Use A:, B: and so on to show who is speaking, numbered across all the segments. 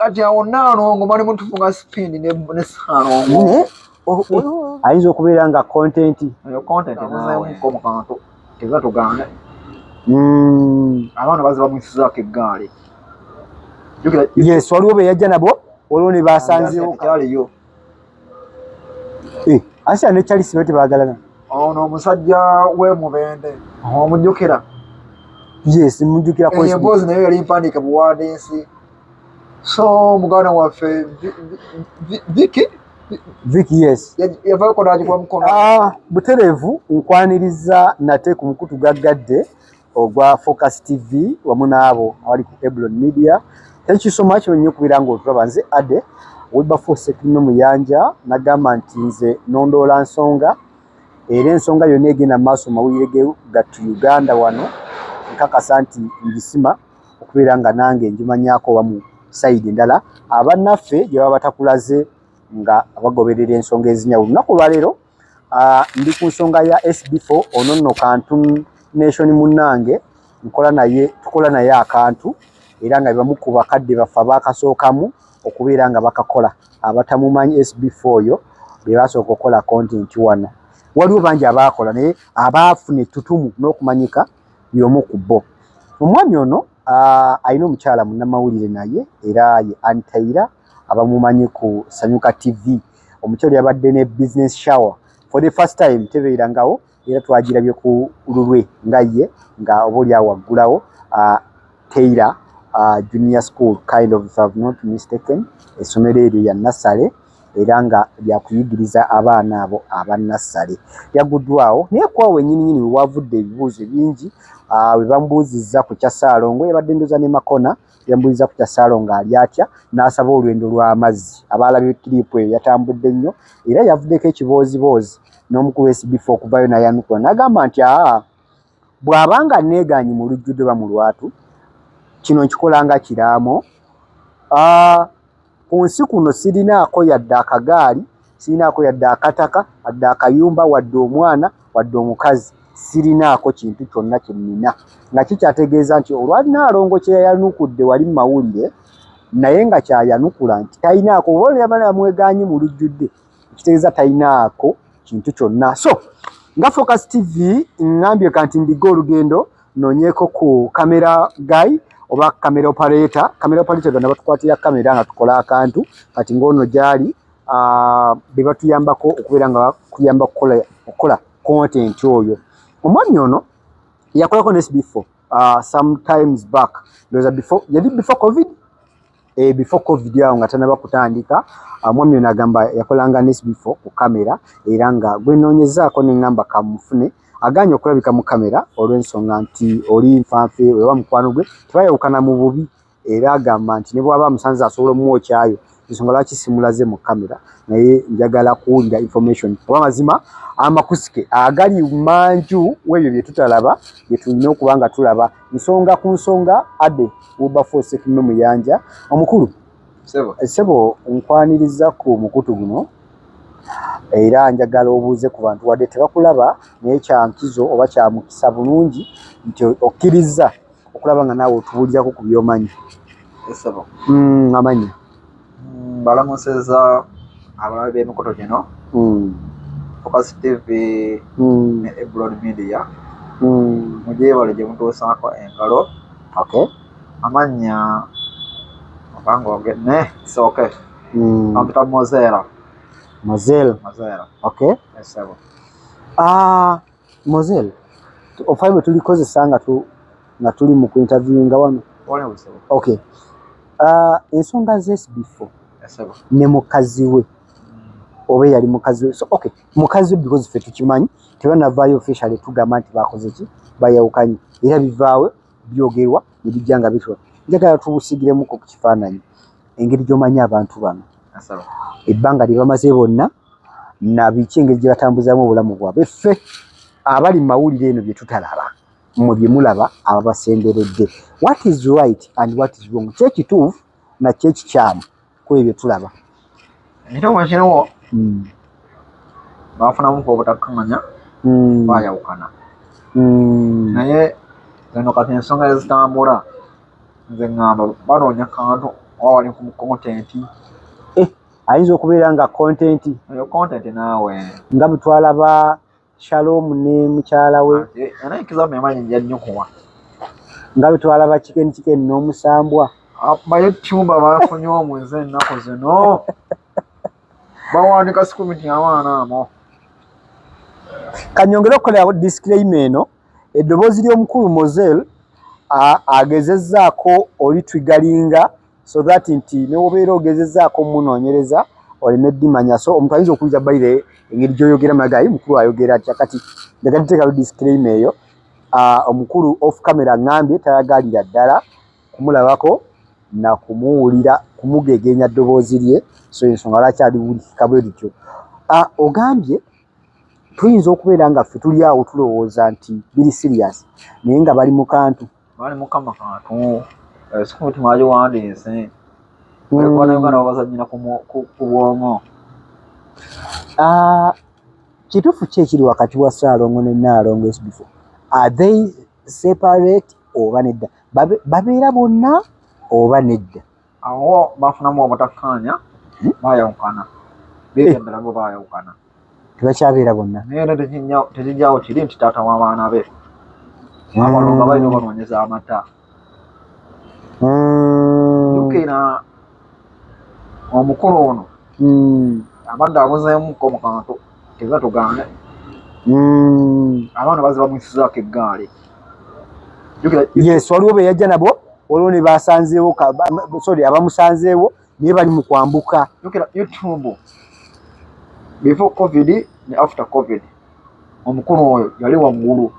A: kati awo Naalongo mali mutufunga spindi ne Saalongo
B: ayinza okubeera nga content
A: namuzeemuko mu kantu teza tugande abaana baziba mwisizaako eggaali
B: yes waliwo be yajja nabo olwo ne basanzeewo
A: kyaliyo
B: ansa ne Charles bete baagalana
A: ono omusajja w'emubende omujjukira
B: yes mujjukira
A: ko emboozi nayo yali mpandiike buwandiisi so muganda waffe
B: Vicky yes
A: yavaako n'agikuba mukono
B: butereevu nkwaniriza nate ku mukutu gaggadde ogwa Focus TV wamu n'abo abali ku Eblon Media. Thank you so much nnyo kubira ng'otulaba. Nze Ade Wilberforce Kino Muyanja nagamba nti nze nondoola nsonga era ensonga yonna egenda maaso mawulire gatu Uganda wano nkakasa nti ngisima okubeera nga nange ngimanyaako wamu sayidi endala abannaffe gye baba batakulaze nga abagoberera ensonga ezinyawulo. Lunaku lwaleero ndi ku nsonga ya SB4 ono nno Kantu Nation munnange tukola naye akantu era nga bamu ku bakadde baffe abaakasookamu okubeera nga bakakola abatamumanyi SB4 oyo be basooka okukola content wano. Waliwo bangi abaakola naye abaafuna ettutumu n'okumanyika y'omu ku bo. Omwami ono alina omukyala munnamawulire naye era ye Antaira abamumanyi ku Sanyuka TV. Omukyala yabadde ne business shower for the first time tebeerangawo era twagirabye ku lulwe nga ye nga obuli awaggulawo Taylor Junior School kind of if I've not mistaken essomero eryo ya Nassale era nga lyakuyigiriza abaana abo abanassale yaguddwawo naye kwawe nnyini wavudde ebibuuzo bingi we bamubuuzizza ku kya Ssaalongo yabadde ndoza ne Makona yambuuziza ku kya Ssaalongo ali atya n'asaba olwendo lw'amazzi abaalabye kiripu eyo yatambudde nnyo era yavuddeko ekiboozibozi n'omukulu SB4 okuvayo nayanukula n'agamba nti bw'abanga neegaanyi mu lujjudde ba mu lwatu kino nkikola nga kiraamo ku nsi kuno sirinaako yadde akagaali sirinaako yadde akataka wadde akayumba wadde omwana wadde omukazi sirinaako kintu kyonna kye nnina nga kikyategeeza nti olwali Naalongo kye yayanukudde wali mu mawulire naye nga kyayanukula nti talinaako oba oluyamala yamwegaanyi mu lujjudde kitegeeza talinaako kintu kyonna. So nga Focus TV ngambye kanti ndiga olugendo noonyeeko ku kamera guy oba kamera operator gonna batukwatira kamera nga tukola akantu kati ng'ono gyali be batuyambako okubeera nga kuyamba okukola content oyo. Omwami ono yakolako ne SB4 sometimes back ndowooza before COVID before COVID awo nga tanaba kutandika omwami ono agamba yakolanga ne SB4 ku kamera era nga gwe noonyezaako ne ngamba kamufune aganye okulabika mu kamera olw'ensonga nti oli nfanfe wewa mukwano gwe tebayawukana mu bubi era agamba nti ne bw'aba musanze asobola omwokyayo ensonga lwaki simulaze mu kamera naye njagala kuwulira information oba mazima amakusike agali manju webyo bye tutalaba bye tulina okuba nga tulaba nsonga ku nsonga Ade Wilberforce Kino Muyanja omukulu sebo nkwaniriza ku mukutu guno era njagala obuuze ku bantu wadde tebakulaba naye kyankizo oba kyamukisa bulungi nti okkiriza okulaba nga naawe otubuulirako ku byomanyi. Amanya
A: balamuseza abalabe b'emikoto gino Focus TV ne Eblon Media mugyebale gye mutuusaako engalo amanya obanga ogene soke ampita Mozelle.
B: Okay.
A: Esebo.
B: Mozelle. Ofai bwe tulikozesa nga tuli mu kuinterviewinga wano. Okay. Ensonga z'SB4.
A: Esebo.
B: Ne mukazi we. Oba yali mukazi we. So okay. Mukazi we because ffe tukimanyi tebanavaayo officially tugamba nti bakoze ki bayawukanye era bivaawe byogerwa ne bijja nga bitwa. Njagala tubusigiremu ku kifaananyi engeri gy'omanyi abantu bano. Ebbanga lye bamaze bonna na biki engeri gye batambuzaamu obulamu bwabwe ffe abali mu mawulire eno bye tutalaba mmwe bye mulaba ababasemberedde. What is right and what is wrong kyekituufu na kyekikyamu ku ebyo tulaba
A: ekituufu kiriwo baafunamuku obutakkaanya baayawukana naye zino kati ensonga ezitambula nze ŋŋamba banoonya kantu wali ku content
B: ayinza okubeera nga content
A: eyo content naawe
B: nga bwe twalaba Shalom ne mukyala we
A: anayikiza memanyi nja nnyo kuwa
B: nga bwe twalaba Chicken n'omusambwa
A: bayetyumba bafunye omwezi ennaku zino bawandika sikumiti abaana amo
B: kanyongere okukolera disclaimer eno eddoboozi ly'omukulu Moselle agezezzaako olitwigalinga so that nti ne wobeera ogezezzaako munoonyereza oleme ddimanya so omuntu ayinza okuwuliza bayire engeri gy'oyogera magayi mukulu ayogera atya kati njagala tuteekayo disclaimer eyo omukulu off camera ngambye tayagalira ddala kumulabako na kumuwulira kumugegenya ddoboozi lye so ensonga lwaki aliwulikika bwe lityo ogambye tuyinza okubeera nga ffe tuli awo tulowooza nti biri serious naye nga bali mu kantu
A: bali mukama kantu sikumiti mwagiwandiise ekwana Uganda babazanyira ku bwongo
B: kituufu ki ekiri wakati wa Ssaalongo ne Nnaalongo SB4 are they separate oba nedda babeera bonna oba nedda
A: awo bafunamu obutakkaanya bayawukana beegendera bo bayawukana
B: tebakyabeera bonna
A: naye tekijjawo kiri nti taata w'abaana be abalonga balina obanoonyeza amata jukira omukulu ono abadde abuzeemuko mu kantu teza tugambe abaana baze bamwisizaako eggaali
B: yes waliwo be yajja nabo waliwo ne basanzeewo sorry abamusanzeewo naye bali mu kwambuka
A: jukira YouTube before covid ne after covid omukulu oyo yali waggulu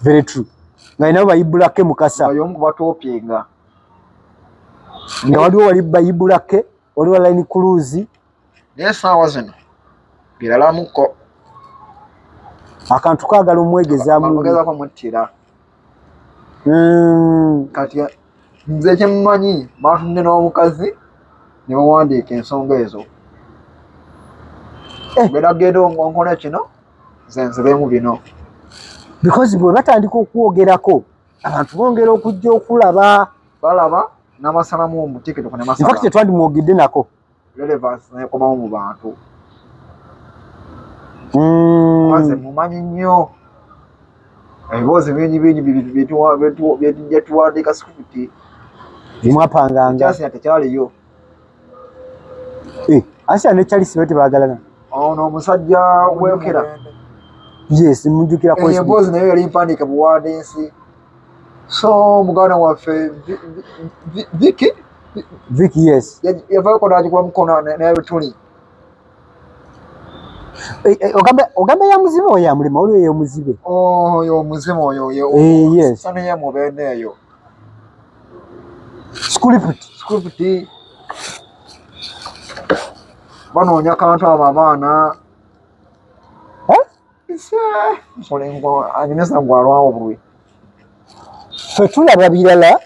B: very true nga nabo bayibulake mukasa
A: bayomu kubatopinga
B: nga waliwo wali bayibulake waliwo line cruise
A: naye essaawa zino biralamuko
B: akantu kaagala omwegezaako
A: muttira kati nze kyemmanyi batunde n'omukazi ne bawandiika ensonga ezo geragenda onkola kino zenzibemu bino
B: because bwe batandika okwogerako abantu bongera okujja okulaba
A: balaba n'amasalamu mu tiktok ne masala
B: infact twandimwogedde nako
A: relevance nekomawo mu bantu maze mumanyi nnyo ebiboozi bingi bye tuwandiika sikuti
B: bimwapanganga
A: kyasina tekyaliyo
B: asira ne Charles bwe tebaagalana
A: ono omusajja wekera
B: yes mujjukirako
A: emboozi nayo yali mpandiika buwandiisi so muganda waffe
B: Vicky yes
A: yavaako n'agikuba mukono n'ebituli
B: ogamba ya muzibe oyo ya mulema waliwo eyo muzibe
A: oyo omuzimu oyo
B: yes
A: saneye mubeene eyo script banoonya kantu abo abaana anyumisa gwalwawo bulwi
B: ffe tulaba birala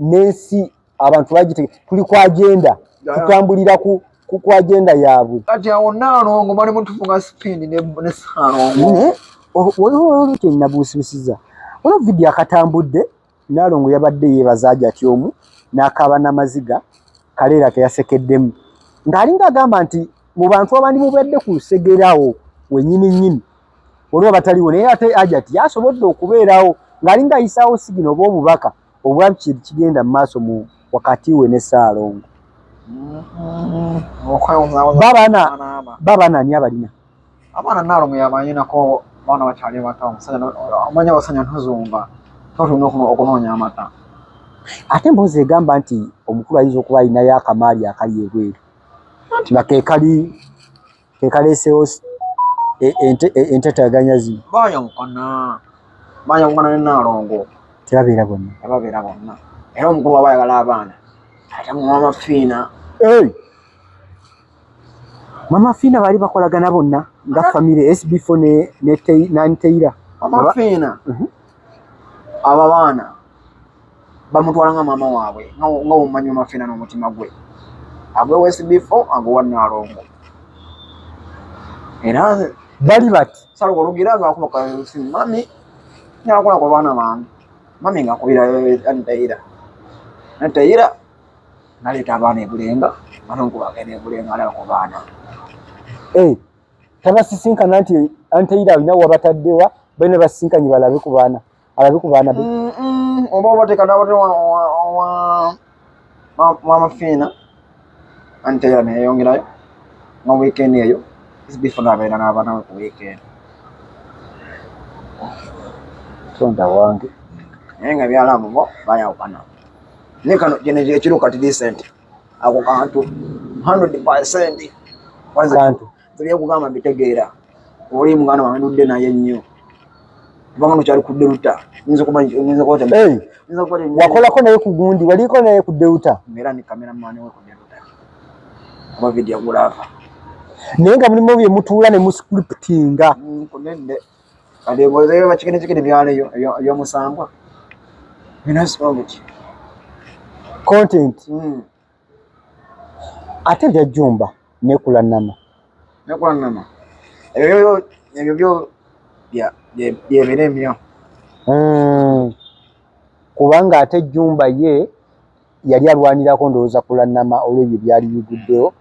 B: n'ensi abantu bagitege tuli ku agenda tutambulira ku agenda yaabwe
A: kati awo Nnaalongo bali mutufunga spindi ne Ssaalongo
B: waliwo kyenabuusibusiza waliwo vidiyo akatambudde Nnaalongo yabadde yeebaza ati omu n'akaaba n'amaziga kaleera keyasekeddemu ng'alinga agamba nti mu bantu abandi mubadde ku lusegerawo wennyini waliwo bataliwo naye ate ajati yasobodde okubeerawo ng'alinga ayisaawo sigino oba obubaka obwa kigenda mu maaso mu wakati we ne Ssaalongo babaana ani abalina
A: abaana Nnaalongo yabanyinako abaana bakyali bato omanya abasanya ntuzunga totulina okunoonya amata
B: ate mboozi egamba nti omukulu ayinza okuba alinayo akamaali akali ebweru nga kekaleesewo entetaganya zino
A: bayawukana ne Nnaalongo
B: tebabeera bonna
A: era omukulu waba ayagala abaana ate mama Fiina
B: mama Fiina baali bakolagana bonna nga famire SB4 ne Taylor
A: mama Fiina abo abaana bamutwala nga maama waabwe nga omumanyi mama Fiina n'omutima gwe agwewa SB4 agwewa Nnaalongo era
B: bali bati
A: Ssaalongo olugira ng'akuba simu mami nyakola ku baana bange mami ng'akubira Taylor naleeta abaana ebulenga manongo bagenda ebulenga alaba ku baana
B: tabasisinkana nti Anteira alina wabataddewa bene basisinkanye balabe ku baana be
A: oba obateeka nawate wamafiina Anteira neyongerayo nga weekend eyo SB4 nabeera n'abaana we ku weekend
B: tonda wange
A: naye nga byalamu bo bayawukana naye kano kino ekiro kati decent ako kantu 100%
B: kantu
A: byekugamba mbitegeera oli muganda wange ndudde naye nnyo kubanga nokyali ku Deruta
B: wakolako naye ku gundi waliko naye ku Deruta
A: era ni kameramani we ku Deruta oba videographer
B: naye nga mulimu bye mutuula ne muscriptinga
A: kunedde kati ebibozeyo bakikenekikene byaleyo ebyomusambwa binasibambuki
B: content ate byajjumba nekula nama
A: ebyo byo byebiremyo
B: kubanga ate Jumba ye yali alwanirako ndowooza kula nama olw'ebyo byali biguddewo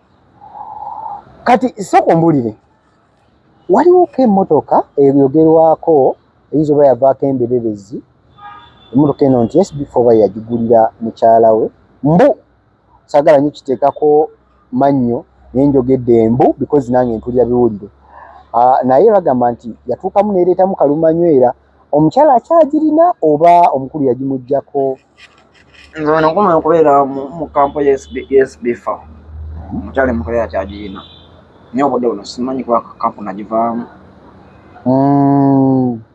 B: kati soko mbulire waliwoko emmotoka eyogerwako eyinza oba yavaako embererezi emmotoka eno nti SB4 ba yagigulira mukyala we mbu sagala nnyo kiteekako mannyo naye njogedde embu because nange mpulira biwulire naye bagamba nti yatuukamu neereetamu kalumanywera omukyala akyagirina oba omukulu yagimuggyako
A: nze wano nkoma okubeera mu kampo ya SB4 omukyala emukole akyagirina naye obudde buno simanyi kuba kampo nagivaamu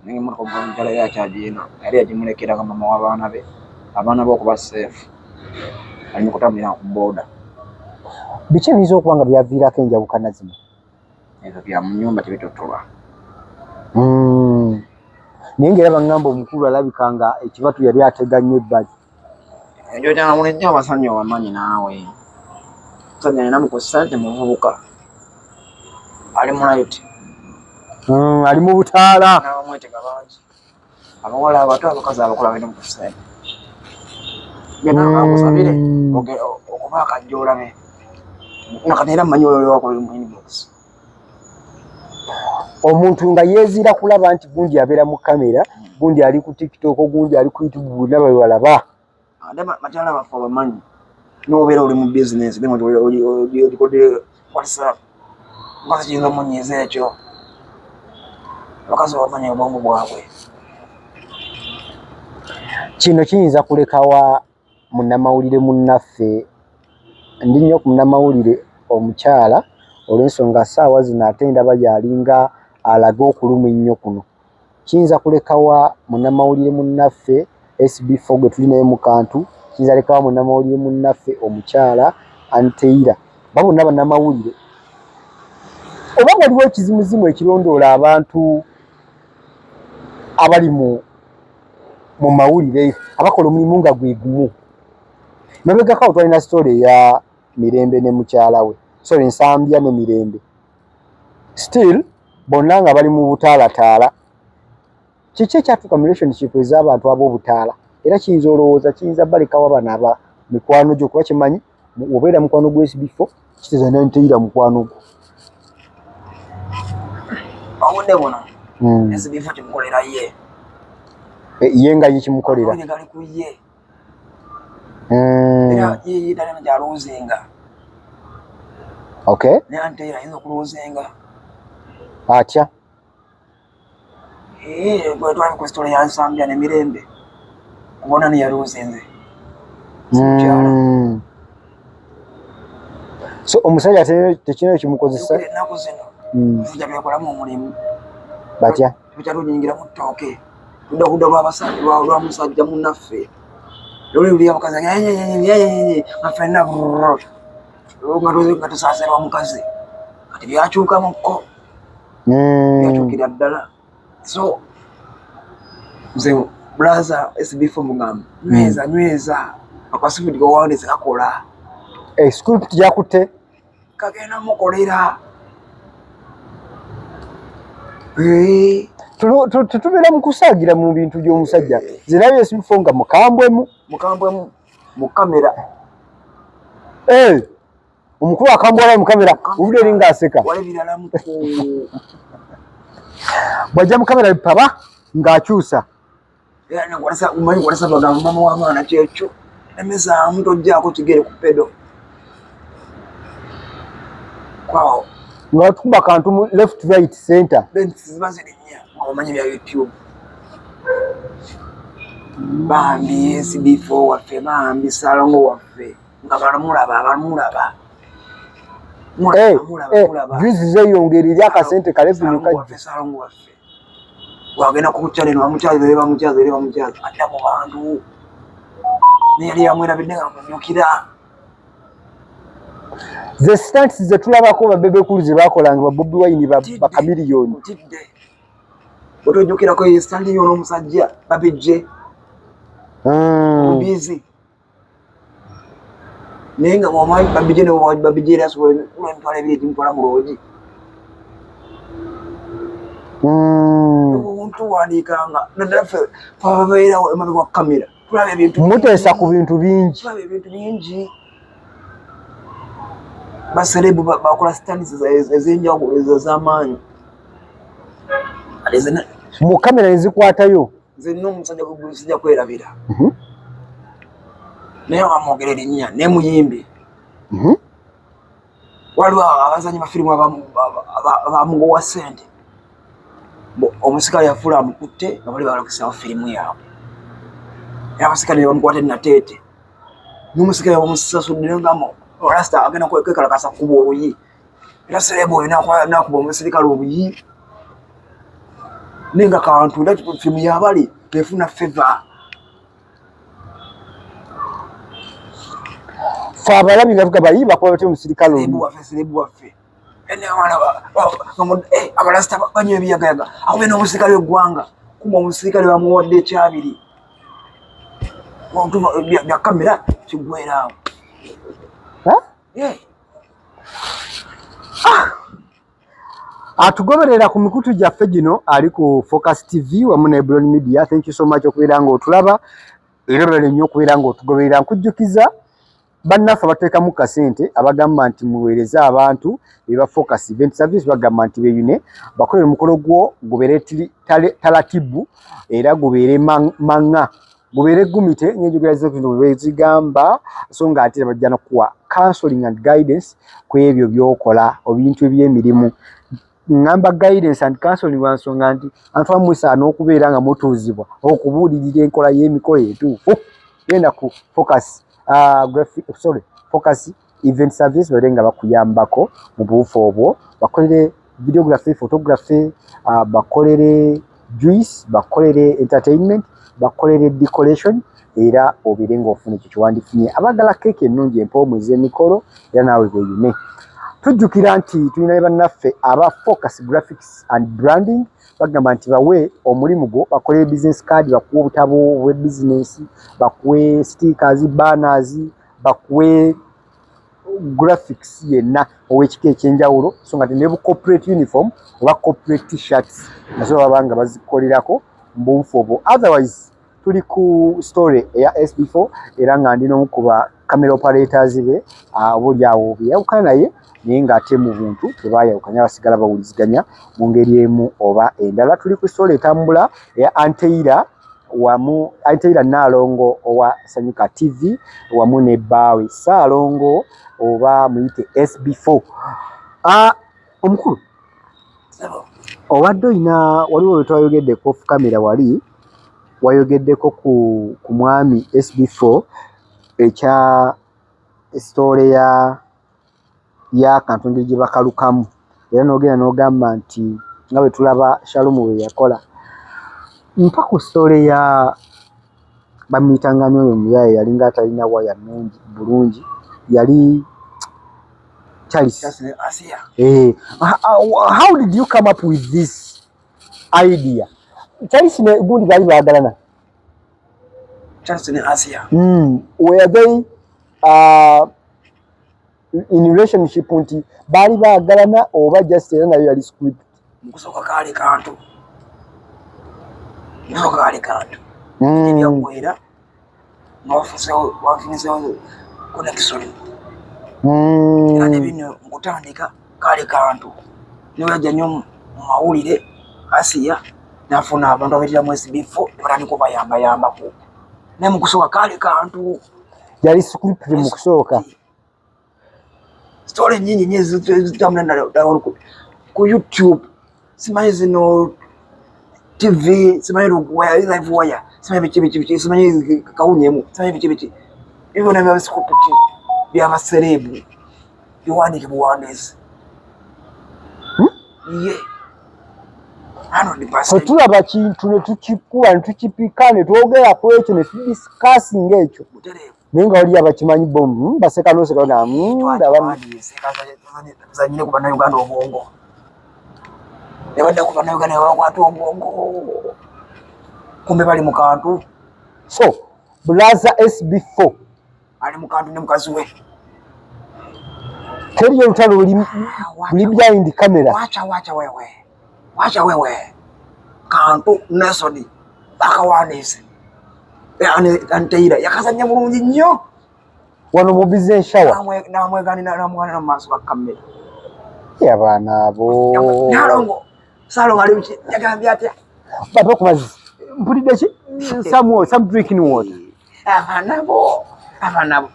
A: naye emmotoka omukyala yali akyagirina yali yagimulekeraga mama w'abaana be okuba safe ali mukutambulira ku booda
B: biki ebiyinza okuba nga byaviirako enjawukana zino
A: ebyo bya mu nnyumba tebitotolwa
B: naye ngaera baŋŋamba omukulu alabika nga ekibatu yali atega nnyo ebbali
A: ekyo kyanawulijja abasajja wamanyi naawe musajja alina mukusa nti muvubuka ali mulayiti
B: ali mu butaala
A: n'abamwetega bangi abawala abato abakazi abakola balina mukusa byenaagusabire okuba akajja olabe nakati era mmanyi oyo wakola mu inbox
B: omuntu nga yeezira kulaba nti gundi abeera mu kamera gundi ali ku TikTok gundi ali ku YouTube bonna balaba
A: ate bakyala baffe abamanyi n'obeera oli mu bizinesi olikodde WhatsApp mukazi kiyinza omunyiiza ekyo abakazi bamanyi obwongu bwabwe
B: kino kiyinza kulekawa munnamawulire munnaffe ndi nnyo ku munnamawulire omukyala olw'ensonga ssaawa zino ate ndaba yalinga alaga okuluma ennyo kuno kiyinza kulekawa munnamawulire munnaffe SB4 gwe tuli naye mu kantu kiyinza lekawa munnamawulire munnaffe omukyala Anteira babonna bannamawulire oba waliwo ekizimuzimu ekirondoola abantu abali mu mawulire abakola omulimu nga gwe gumu mabegakawo twalina sitole eya Mirembe ne mukyala we sorry Nsambya ne Mirembe still bonna nga bali mu butaalataala kiki ekyatuuka mu relationship ez'abantu ab'obutaala era kiyinza olowooza kiyinza balekawo abana aba mikwano gyo kuba kimanyi obeera mukwano gwa SB4 kiteeza Anteira mukwano gwo
A: obudde buno SB4 kimukolera ye
B: ye nga ye kimukolera
A: gali ku ye era ye talina gyaloozinga
B: okay
A: ne Anteira ayinza okuloozinga
B: atya
A: bwe twali ku sitole ya Nsambya ne Mirembe ubona niyaloozinze
B: so omusajja tekirina kimukozesa
A: ennaku zino omusajja byakolamu omulimu
B: batya
A: tukyaluyingira mu ttooke tudda kudda lwa musajja munnaffe luli abakazi nga ffenna nga tusaasirwa mukazi kati byakyukamukko byakyukira ddala so nze brother SB4 mugamba nyweza akasifudi kawandiise kakola
B: script yakutte
A: kagenda mukolera
B: tutubeera mu kusaagira mu bintu by'omusajja zirabye SB4 nga mukambwemu
A: mu kamera
B: omukulu akambuwala mu kamera obudde eri ng'aseka bw'ajja mu kamera paba ng'akyusa
A: umanyi walasa bagamba mama w'amwana kyekyo emezaamu tojjaako kigere ku pedo kwawo
B: nga batukuba kantu mu left right center
A: ziba zirinya omanyi bya YouTube bambi SB4 waffe bambi Salongo waffe nga balamulaba
B: juizi zeeyongera eri akasente kalevuni
A: kajja Salongo waffe wagenda ku channel bamukyaza adda mu bantu neyali yamwerabidde nga mumyukira
B: ze stunts ze tulabako babebe kulu ze bakolanga Bobi Wine bakamiliyoni
A: otojjukirako ye stand yono omusajja babijje bubizi naye nga bwomanyi babijje babijje era asobola emitwalo ebiri timutwala mu loogi omuntu wandiikanga naddala ffe babeerawo emabega wa kamera tulaba ebintu
B: muteesa ku bintu
A: bingi baserebu bakola stands ez'enjawulo ez'amaanyi
B: mu kamera nezikwatayo
A: zenna omusajja sijja kwerabira naye wamwogerera ennya ne muyimbi waliwo abazanyi bafirimu abamugowa sente omusirikale yafuula amukutte nga bali balokisawo firimu yaabwe era abasirikale ne bamukwata enateete n'omusirikale bamusasuddire ngamo rasita agenda kwekalakasa kuba obuyi era serebu oyo nakuba omusirikale obuyi naye nga kantu era firimu yabali efuna feva
B: fe abalabi nga tugamba yi bakuba batya omusirikale oyo
A: serebu waffe abalasita banywa ebiyagayaga akube n'omusirikale w'eggwanga kuba omusirikale bamuwadde ekyabiri bya kamera kiggweraawo
B: atugoberera ku mikutu gyaffe gino ali ku Focus TV wamu ne Ebron Media. Thank you so much okubeera ng'otulaba era olwala nnyo okubeera ng'otugoberera. Nkujjukiza bannaffe abateekamu kasente abagamba nti muweereze abantu eba Focus Event Service bagamba nti beeyune bakolere omukolo gwo gubeere talatibu era gubeere maŋŋa gubeere gumite ng'enjogera z'ebintu bwe zigamba so ng'ate bajja n'okuwa counseling and guidance ku ebyo by'okola ebintu eby'emirimu. Ngamba guidance and counseling wa nsonga nti abantu abamu musaana okubeera nga mutuuzibwa okubuulirira enkola y'emikolo entuufu. Genda ku Focus Event Service bale nga bakuyambako mu buufu obwo bakolere videography, photography, bakolere juice, bakolere entertainment, bakolere decoration era obeere ng'ofuna ekyo kyewandifunye. Abagala keeki ennungi empoomu ez'emikolo era naawe beeyune. Tujjukira nti tulina bannaffe aba Focus Graphics and Branding bagamba nti bawe omulimu gwo bakolere business card, bakuwe obutabo obwe business, bakuwe stickers, banners, bakuwe graphics yenna ow'ekika ekyenjawulo so nga ne bu corporate uniform oba corporate t-shirts nazo babanga bazikolerako mu buufu obwo. Otherwise tuli ku story eya SB4 era nga ndi n'omu ku ba camera operators be obulyawo byawukana naye naye ng'ate mu buntu tebayawukanya basigala bawuliziganya mu ngeri emu oba endala. Tuli ku story etambula eya Anteira Naalongo owa Sanyuka TV wamu ne bbaawe Saalongo oba muyite SB4. Omukulu obadde waliwo we twayogeddeko off camera wali wayogeddeko ku mwami SB4 ekya story ya kantu ngeri gye bakalukamu era n'ogenda n'ogamba nti nga bwe tulaba Shalumu bwe yakola mpa ku story ya bamuyitangani oyo muyaye yalinga atalina waya nungi bulungi yali Charles
A: Asia.
B: How did you come up with this idea? Charles ne gundi bali bagalana.
A: Charles ne Asia.
B: Were they in relationship nti bali bagalana oba just era nayo yali script?
A: Mukusoka kali kantu. No kali kantu. Ndi yakwera. Wafunise connection. era nebino nkutandika kale kantu niwajja nnyo mu mawulire Asiya nafuna abantu abetera mwezi bifo batandika obayambayambako naye mu kusooka kale kantu
B: yali script mu kusooka
A: story nyingi nnyo ezitambula ku YouTube simanyi zino TV simanyi live wire simanyi biki simanyi kawunyemu simanyi biki hivyo na script by'abaserebu biwandiike buwandiisi ye 100%.
B: Tulaba kintu ne tukikuba ne tukipika ne twogera ku ekyo ne tudiscussing ekyo naye nga wali abakimanyi bomu baseka noseka na
A: zanyine ku bannayuganda obwongo ne badda ku bannayuganda bakwata obwongo kumbe bali mu kantu.
B: So Brother SB4
A: ali mu kantu ne mukazi we
B: teriyo lutalo luli behind camera.
A: Wacha wewe kantu Nesodi akawanise anteira yakazanya bulungi nnyo
B: wano mu business shower
A: namwegani namwana n'amaaso ga kamera
B: y'abaana abo
A: nalongo salongo ali biki yagambye atya
B: baba ku mazzi mpulidde ki some drinking water
A: abaana bo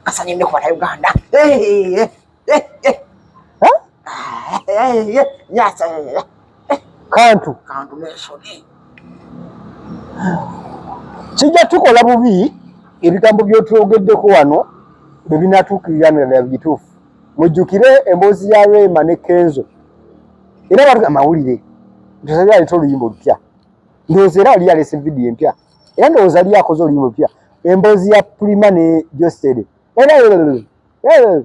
A: basanyinde ku Bannayuganda nyasa
B: kantu
A: Nesodi
B: kijja tukola bubi ebigambo by'otwogeddeko wano bwe binatuukirira bituufu. Mujjukire emboozi ya Rema ne Kenzo era batuga amawulire tusabye aleta oluyimba olupya ndowooza era oli alese vidiyo empya era ndowooza ali akoze oluyimba olupya emboozi ya Prima ne Josted era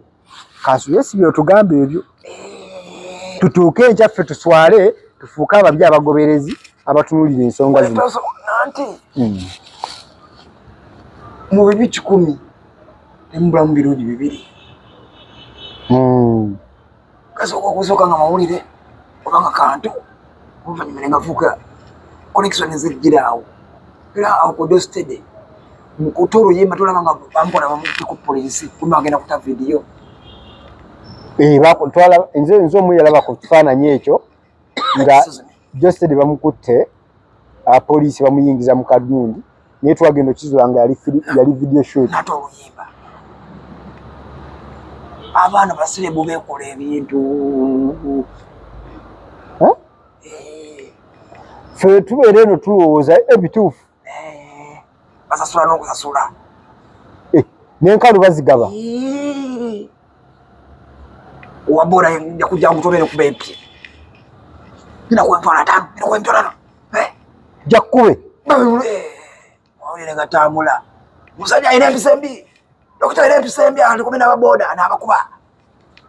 B: kansu yesibye otugambe ebyo tutuuke enkyaffe tuswale tufuuke ababya abagoberezi abatunuulira ensonga zino
A: mu bibi 10 embulamu birungi 2 kasooka okusooka nga mawulire obanga kantu oluvannyuma ne ngafuuka connection ezijjiraawo era awo ku Josted mukuta oluyimba tolaba nga bamukola bamuti ku poliisi kumbe agenda kuta vidiyo
B: nze omu yalaba ku kifaananyi ekyo nga Josted bamukutte poliisi bamuyingiza mu kadundi naye twagenda okizula nga yali video shoot
A: nate oluyimba abaana baserebu beekola ebintu
B: ffe tubeera eno tulowooza ebituufu
A: basasula n'okusasula
B: n'enkalu bazigaba
A: wabora yakujja kutobera kuba empye nakwentwala 5 nakwentwala
B: jakkube
A: wawulire nga tambula musajja alina empisa embi dokita alina empisa embi ali kumena ababoda n'abakuba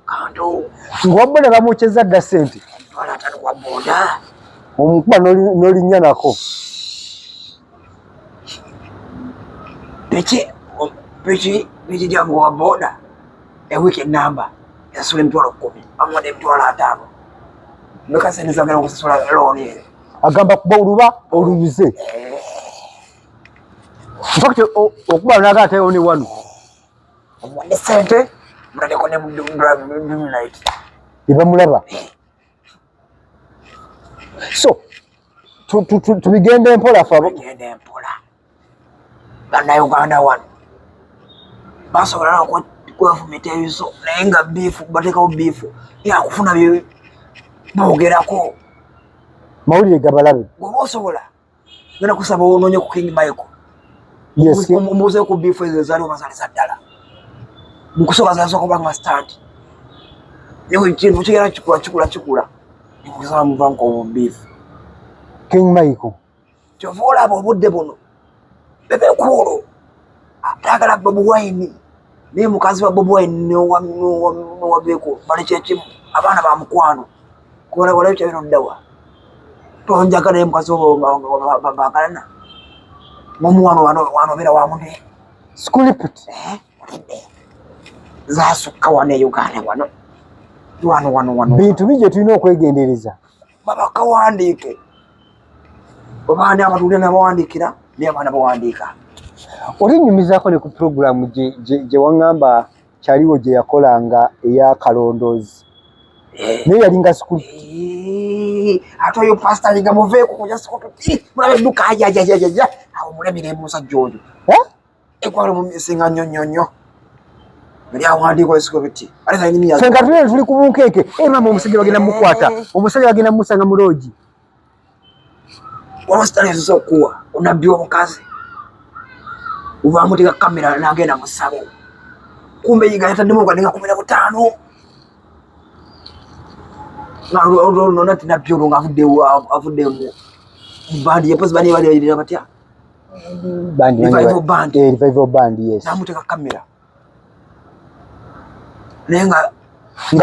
A: kantu
B: ng'oboda bamukyeza dda ssente
A: twala 5 kwa boda
B: omukuba n'olinnya nako
A: piki jangu wa boda ewiki enamba yasula emitwalo 10 amuwadde emitwalo 5 nekasenezagala okusasula looni
B: agamba kuba oluba oluyuze mpaka okuba naga ateewo ne wano
A: omuwadde ssente mutadeko ne mudumlight
B: ebamulaba so tubigenda empola fabo
A: tubigenda empola Bannayuganda wano basobola nakwefumita ebiso naye nga biifu bateekawo biifu yakufuna boogerako
B: mawulire gabalabe
A: gwoba osobola genda kusaba onoonye ku King Michael omubuuzeyo ku biifu ezo ezaaliwo mazaliza ddala mukusooka zasooka obanga stand kintu kigera kikula nikusaba muvanko obubiifu
B: King Michael
A: kyova olaba obudde buno bebekulu atagala Bobi Wine naye mukazi wa Bobi Wine nowabeeko bali kyekimu abaana ba mukwano kolabolayo kyabino ddawa tonjagala naye mukazi bagalana nomuwano wanobeera wamune
B: script
A: zasukka wano e Uganda wano
B: bintu bingi tulina okwegendereza
A: babakawandiike obaani abatulire nabawandiikira naye abaana bawandiika
B: olinyumizaako ne ku programu gye waŋŋamba kyaliwo gye yakolanga eya Kalondozi naye yalinga security.
A: Ate oyo pastor alinga muveeko kujja security mulabe edduka ajajajajaja awo mulemire musajja oyo ekwalo mumisinga nnyonnyonnyo buli awandiiko security ate sayini ya
B: senga tuli ku bunkeeke mama omusajja bagenda mukwata omusajja bagenda musanga mu lodge
A: wabasitale eziza okuwa onabbi omukazi ubamuteka kamera nagenda musabo kumbe yiga yataddemu nga 15 nona tinabbi olwo nga avudde mu bandi yepozi bani balirira batya
B: revival band yes
A: namuteka kamera naye
B: nga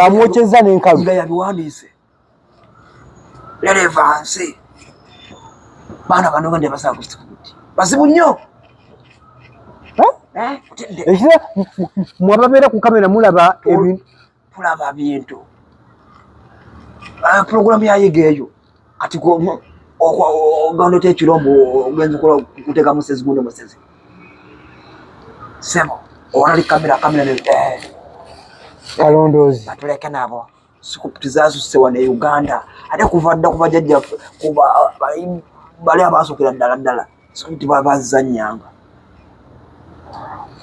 B: amwokyeza n'enkalu
A: nga yabiwandiise relevansi baana bano nga ndebasaba ku security bazibu nnyo
B: ekira mwababeera ku kamera mulaba ebintu
A: tulaba bintu programu yayiga eyo kati oganda otya ekirombo ogenza okola kuteeka musezi gundi musezi sebo owalali kamera
B: Kalondozi
A: batuleke nabo sikuputi zasusse wano e Uganda ate kuva dda kuva jjajjaffe kuba bali abasookera ddala sikuputi bazannyanga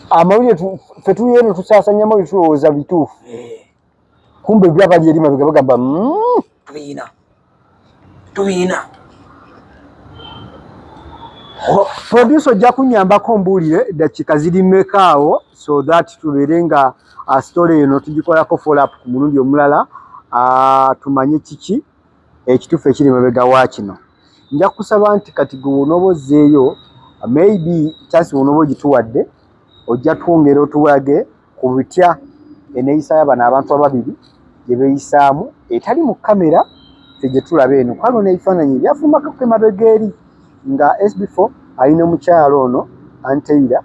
B: amawulire ffe tuyeno tusaasanya amawulire tulowooza bituufu kumbe byabali eri mabega bagamba
A: tubiina
B: producer ojja kunyambako mbuulire dakiika ziri mmekaawo so that tubeere nga story eno tugikolako follow up ku mulundi omulala tumanye kiki ekituufu ekiri mabega wa kino. Nja kusaba nti kati gwe wonooba ozzeeyo maybe chance wonooba ogituwadde ojja twongera otuwage ku bitya eneeyisa y'abano abantu ababiri gye beeyisaamu etali mu kamera ffe gye tulaba eno kwaliwo n'ebifaananyi ebyafumako emabega eri nga SB4 alina omukyalo ono Anteira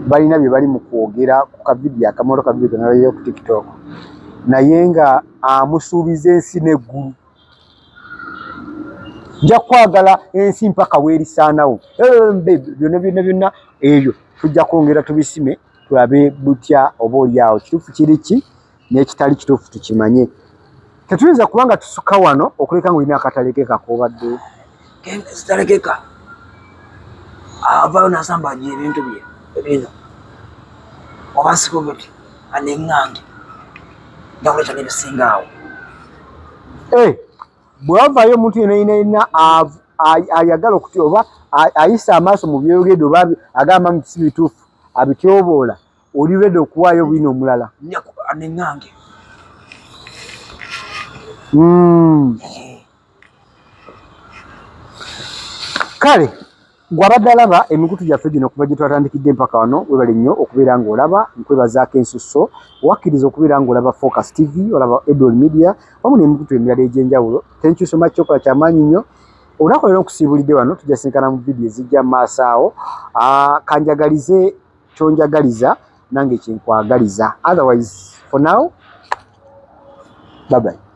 B: balina bye bali mu kwogera ku kavidiyo akamoto kavidiyo kanalayo ku TikTok naye nga amusuubiza ensi n'eggulu. Nja kwagala ensi mpaka weerisaanawo byonna ebyo tujja kwongera tubisime tulabe butya oba oliawo kituufu kiri ki n'ekitali kituufu tukimanye. Tetuyinza kubanga tusuka wano okuleka ng'olina akatalekeka koobadde
A: zitalekeka avaayo nasambanya ebintu bye ebino oba sikobeti aneŋŋange njakuleta n'ebisingaawo
B: bwavaayo omuntu yenayina ayagala okutya oba ayisa amaaso mu byeyogedde oba agamba nti si bituufu abityoboola oli redde okuwaayo bwino omulala
A: aneŋŋange
B: kale gwabadde alaba emikutu gyaffe gino okuva gye twatandikidde mpaka wano webale nnyo okubeera ng'olaba nkwebazaako ensusso wakkiriza okubeera ng'olaba Focus TV olaba Edward Media wamu n'emikutu emirala egy'enjawulo. Thank you so much kyokola kyamaanyi nnyo olunaku leero nkusiibulidde wano tujasinkana mu vidiyo ezijja mu maaso awo kanjagalize kyonjagaliza nange kyenkwagaliza otherwise for now bye bye.